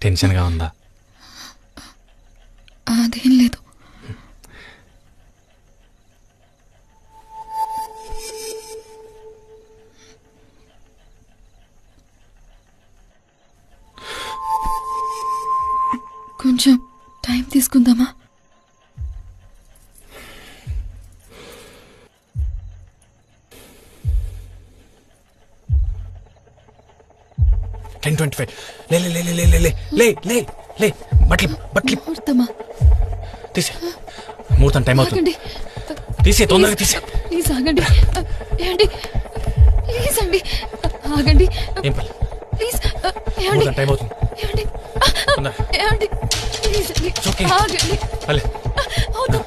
టెన్షన్గా ఉందా? అదేం లేదు. కొంచెం టైం తీసుకుందామా? లే లే లే లే లే లే లే లే లే బట్లు బట్లు ముహూర్తమా? తీసే. ముహూర్తం టైం అవుతుంది. తీసే, తొందరగా తీసే. ప్లీజ్ ఆగండి. ఏమండి, ప్లీజ్ అండి ఆగండి. ఏం పర్లేదు, ప్లీజ్ ఏమండి, ముహూర్తం టైం అవుతుంది. ఏమండి, ఏమండి ప్లీజ్ అండి ఓకే. ఆగండి. అలే అవును.